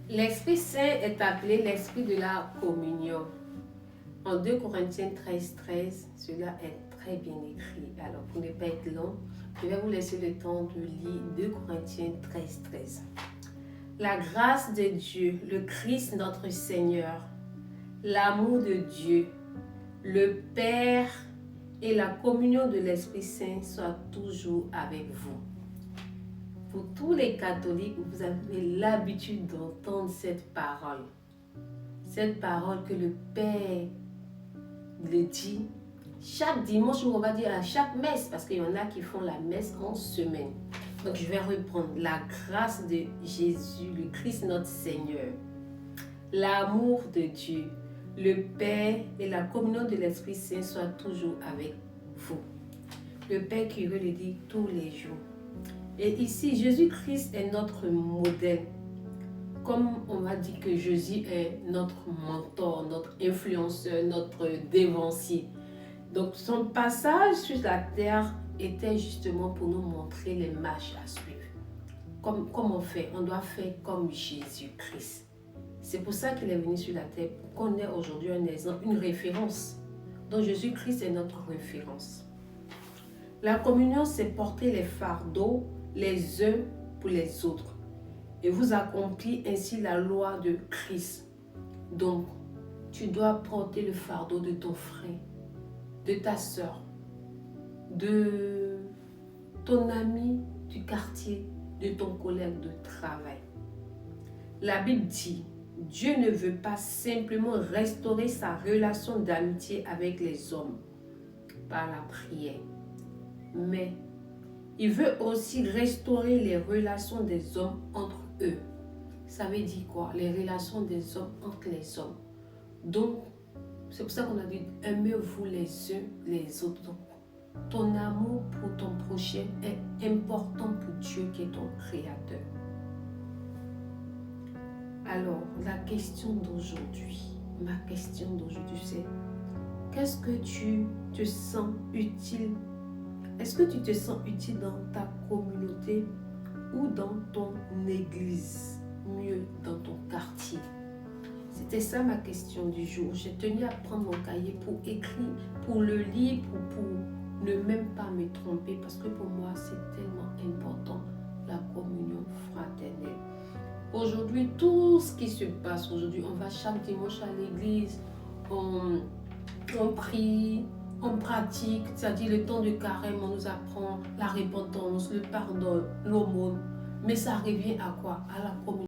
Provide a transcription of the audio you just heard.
L'Esprit Saint est appelé l'Esprit de la communion. En 2 Corinthiens 13, cela est très bien écrit. Alors, pour ne pas être long, je vais vous laisser le temps de lire 2 Corinthiens 13. La grâce de Dieu, le Christ notre Seigneur, l'amour de Dieu, le Père et la communion de l'Esprit Saint soient toujours avec vous. Pour tous les catholiques, vous avez l'habitude d'entendre cette parole. Cette parole que le Père le dit chaque dimanche, ou on va dire à chaque messe, parce qu'il y en a qui font la messe en semaine. Donc je vais reprendre. La grâce de Jésus, le Christ notre Seigneur, l'amour de Dieu, le Père et la communion de l'Esprit Saint soient toujours avec vous. Le Père qui veut le dire tous les jours. Et ici, Jésus-Christ est notre modèle. Comme on m'a dit que Jésus est notre mentor, notre influenceur, notre dévancier. Donc son passage sur la terre était justement pour nous montrer les marches à suivre. Comme on fait, on doit faire comme Jésus-Christ. C'est pour ça qu'il est venu sur la terre, pour qu'on ait aujourd'hui un exemple, une référence. Donc Jésus-Christ est notre référence. La communion, c'est porter les fardeaux les uns pour les autres. Et vous accomplit ainsi la loi de Christ. Donc, tu dois porter le fardeau de ton frère, de ta soeur, de ton ami du quartier, de ton collègue de travail. La Bible dit, Dieu ne veut pas simplement restaurer sa relation d'amitié avec les hommes par la prière, mais il veut aussi restaurer les relations des hommes entre eux. Ça veut dire quoi? Les relations des hommes entre les hommes. Donc, c'est pour ça qu'on a dit, aimez-vous les uns les autres. Donc, ton amour pour ton prochain est important pour Dieu qui est ton créateur. Alors, ma question d'aujourd'hui, c'est, qu'est-ce que tu te sens utile? Est-ce que tu te sens utile dans ta communauté ou dans ton église, mieux dans ton quartier? C'était ça ma question du jour. J'ai tenu à prendre mon cahier pour écrire, pour le lire, pour ne même pas me tromper, parce que pour moi c'est tellement important, la communion fraternelle. Aujourd'hui, tout ce qui se passe aujourd'hui, on va chaque dimanche à l'église, on prie, on pratique, c'est-à-dire le temps de carême, on nous apprend la repentance, le pardon, l'aumône. Mais ça revient à quoi? À la communion.